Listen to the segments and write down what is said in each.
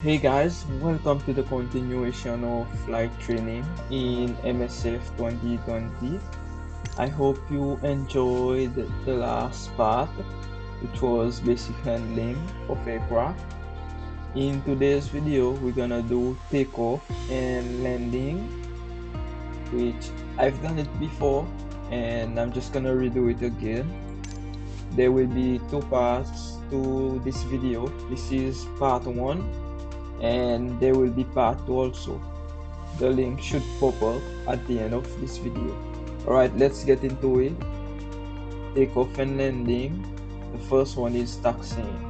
Hey guys, welcome to the continuation of flight training in MSF 2020. I hope you enjoyed the last part, which was basic handling of aircraft. In today's video, we're gonna do takeoff and landing, which I've done it before and I'm just gonna redo it again. There will be two parts to this video. This is part one and there will be part 2 also. The link should pop up at the end of this video. Alright, let's get into it. Takeoff and landing. The first one is taxiing.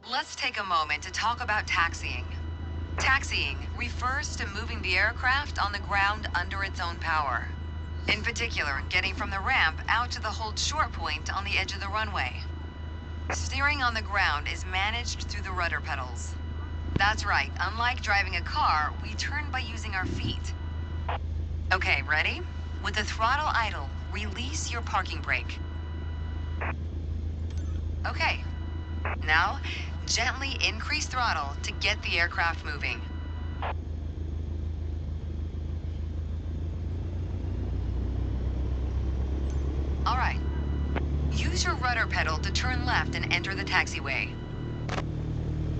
Let's take a moment to talk about taxiing. Taxiing refers to moving the aircraft on the ground under its own power. In particular, getting from the ramp out to the hold short point on the edge of the runway. Steering on the ground is managed through the rudder pedals. That's right, unlike driving a car, we turn by using our feet. Okay, ready? With the throttle idle, release your parking brake. Okay. Now, gently increase throttle to get the aircraft moving. All right. Use your rudder pedal to turn left and enter the taxiway.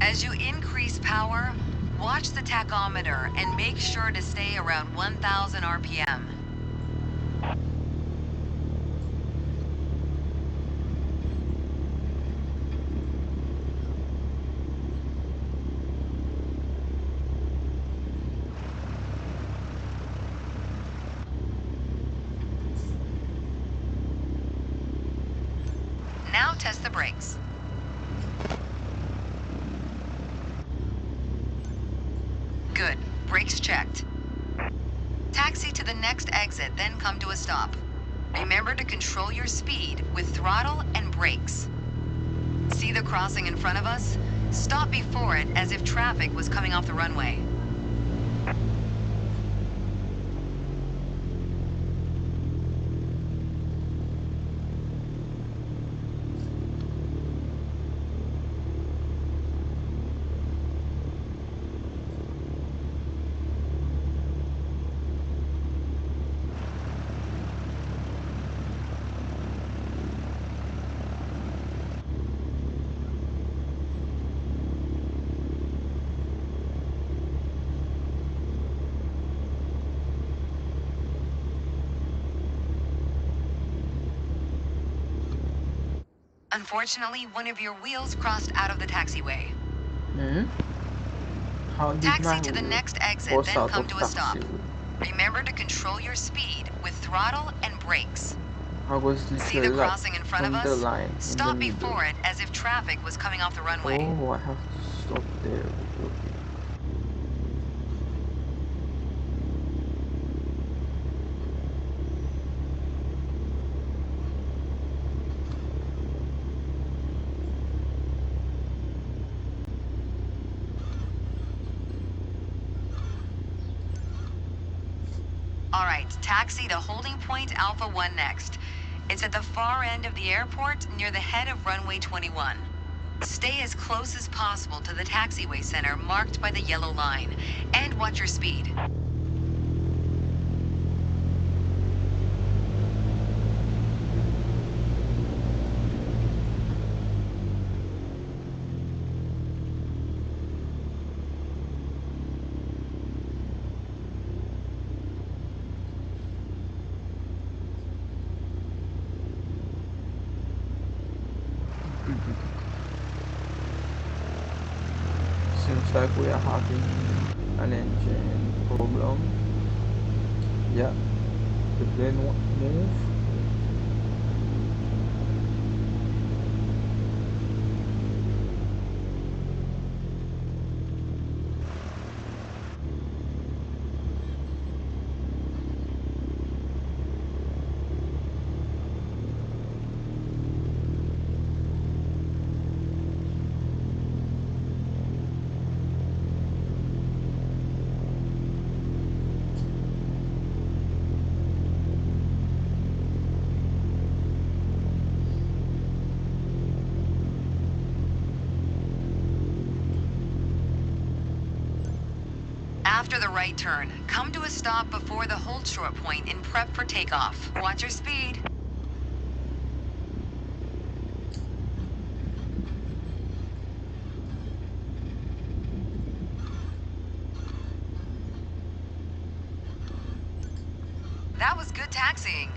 As you increase power, watch the tachometer and make sure to stay around 1,000 RPM. Now test the brakes. Good. Brakes checked. Taxi to the next exit, then come to a stop. Remember to control your speed with throttle and brakes. See the crossing in front of us? Stop before it as if traffic was coming off the runway. Unfortunately, one of your wheels crossed out of the taxiway. How did my Taxi to the wheel next exit, cross then out come of to a stop. taxiway? Remember to control your speed with throttle and brakes. I was See literally the like crossing in front of on the us? line in the Stop middle. before it as if traffic was coming off the runway. Oh, I have to stop there. All right, taxi to holding point Alpha 1 next. It's at the far end of the airport near the head of runway 21. Stay as close as possible to the taxiway center marked by the yellow line, and watch your speed. Seems like we are having an engine problem. Yeah, the plane won't move. After the right turn, come to a stop before the hold short point and prep for takeoff. Watch your speed. That was good taxiing.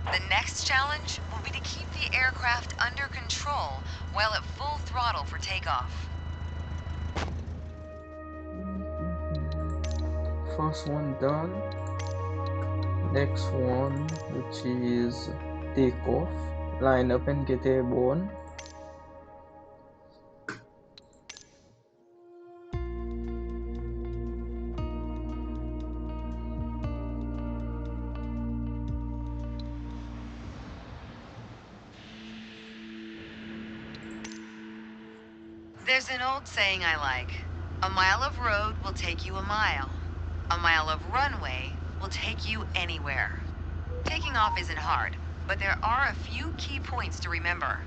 The next challenge will be to keep the aircraft under control while at full throttle for takeoff. First one done. Next one, which is takeoff. Line up and get airborne. There's an old saying I like. A mile of road will take you a mile. A mile of runway will take you anywhere. Taking off isn't hard, but there are a few key points to remember.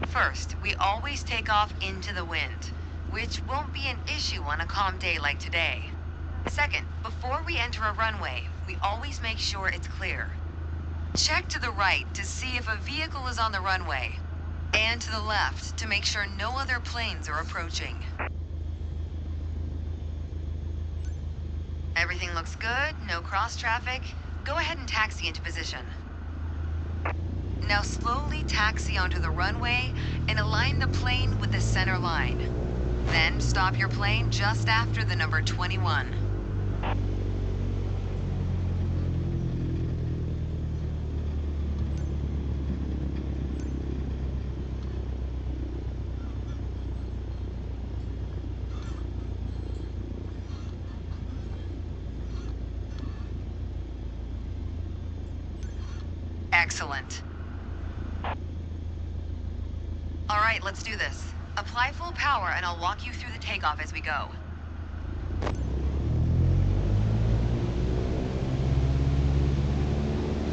First, we always take off into the wind, which won't be an issue on a calm day like today. Second, before we enter a runway, we always make sure it's clear. Check to the right to see if a vehicle is on the runway, and to the left to make sure no other planes are approaching. Everything looks good, no cross traffic. Go ahead and taxi into position. Now slowly taxi onto the runway and align the plane with the center line. Then stop your plane just after the number 21. Excellent. All right, let's do this. Apply full power and I'll walk you through the takeoff as we go.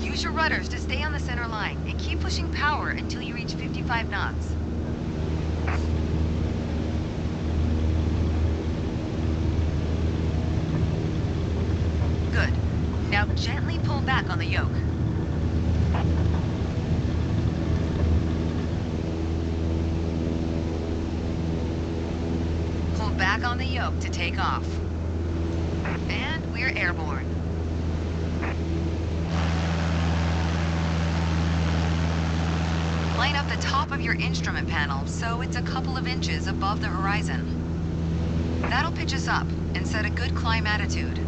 Use your rudders to stay on the center line and keep pushing power until you reach 55 knots. Good. Now gently pull back on the yoke. Pull back on the yoke to take off. And we're airborne. Line up the top of your instrument panel so it's a couple of inches above the horizon. That'll pitch us up and set a good climb attitude.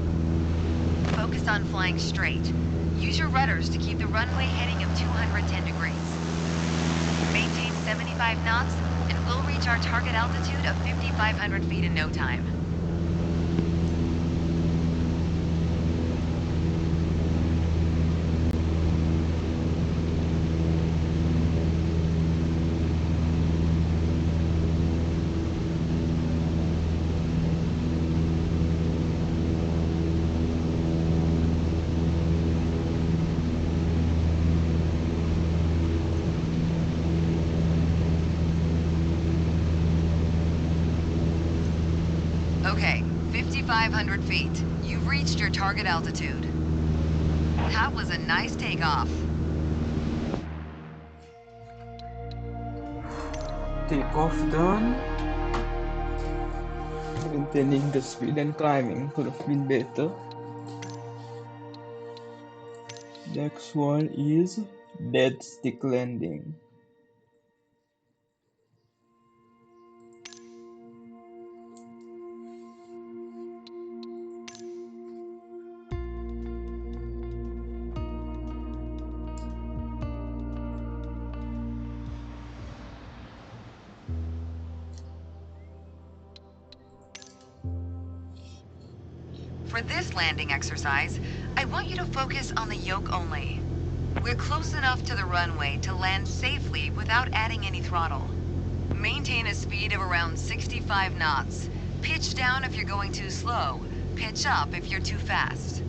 Focus on flying straight. Use your rudders to keep the runway heading of 210 degrees. Maintain 75 knots and we'll reach our target altitude of 5,500 feet in no time. Okay, 5,500 feet. You've reached your target altitude. That was a nice takeoff. Takeoff done. Maintaining the speed and climbing could have been better. Next one is dead stick landing. For this landing exercise, I want you to focus on the yoke only. We're close enough to the runway to land safely without adding any throttle. Maintain a speed of around 65 knots. Pitch down if you're going too slow. Pitch up if you're too fast.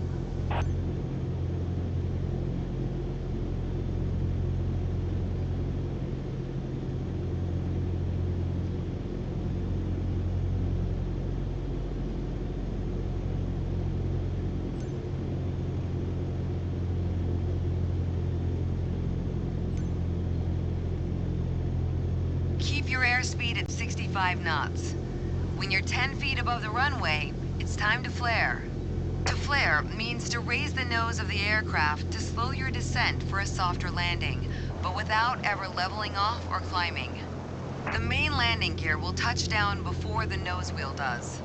5 knots. When you're 10 feet above the runway, it's time to flare. To flare means to raise the nose of the aircraft to slow your descent for a softer landing, but without ever leveling off or climbing. The main landing gear will touch down before the nose wheel does.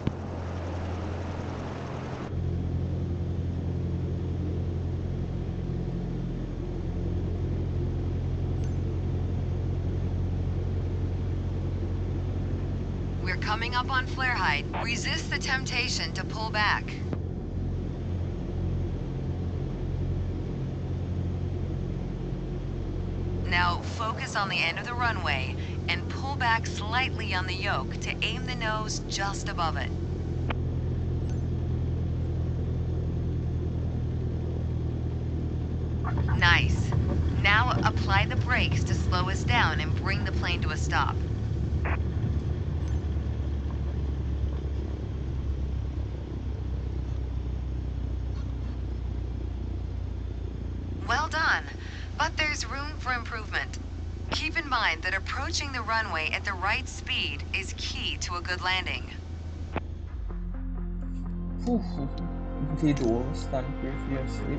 We're coming up on flare height. Resist the temptation to pull back. Now focus on the end of the runway and pull back slightly on the yoke to aim the nose just above it. Nice. Now apply the brakes to slow us down and bring the plane to a stop. Well done, but there's room for improvement. Keep in mind that approaching the runway at the right speed is key to a good landing. Video was done previously.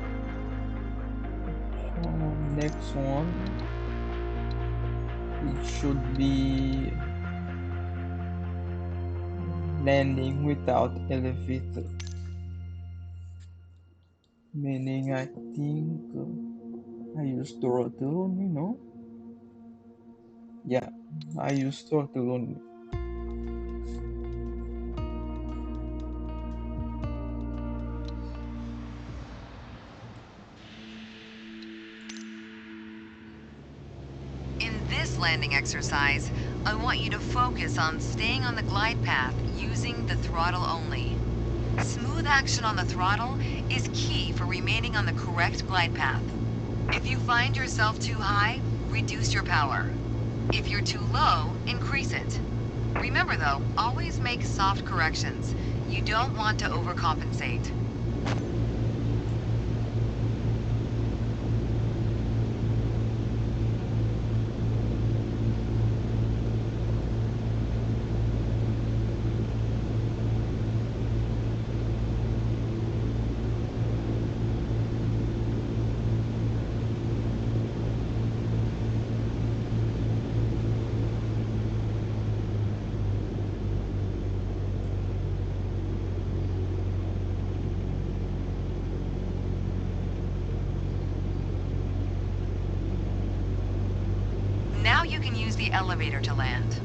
Next one, it should be landing without elevator. Meaning, I think I use throttle only, Yeah, I use throttle only. In this landing exercise, I want you to focus on staying on the glide path using the throttle only. Smooth action on the throttle is key for remaining on the correct glide path. If you find yourself too high, reduce your power. If you're too low, increase it. Remember though, always make soft corrections. You don't want to overcompensate. Now you can use the elevator to land.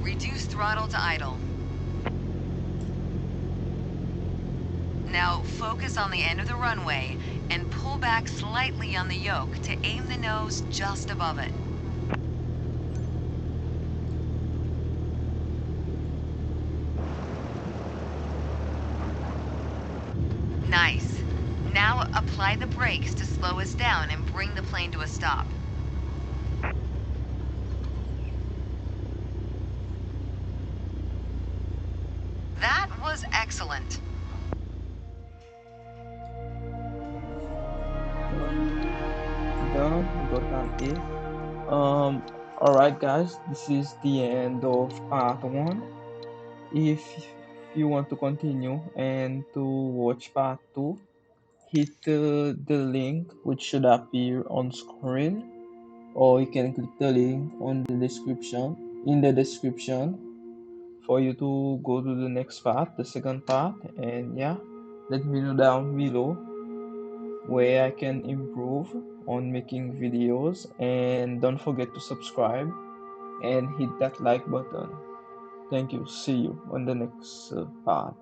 Reduce throttle to idle. Now focus on the end of the runway and pull back slightly on the yoke to aim the nose just above it. Nice. Now apply the brakes to slow us down and bring the plane to a stop. That was excellent. Done. Got an A. Alright, guys, this is the end of part 1. If you want to continue and to watch part 2, hit the link which should appear on screen, or you can click the link on the description in the description for you to go to the next part, the second part. And yeah, let me know down below where I can improve on making videos, and don't forget to subscribe and hit that like button. Thank you. See you on the next part.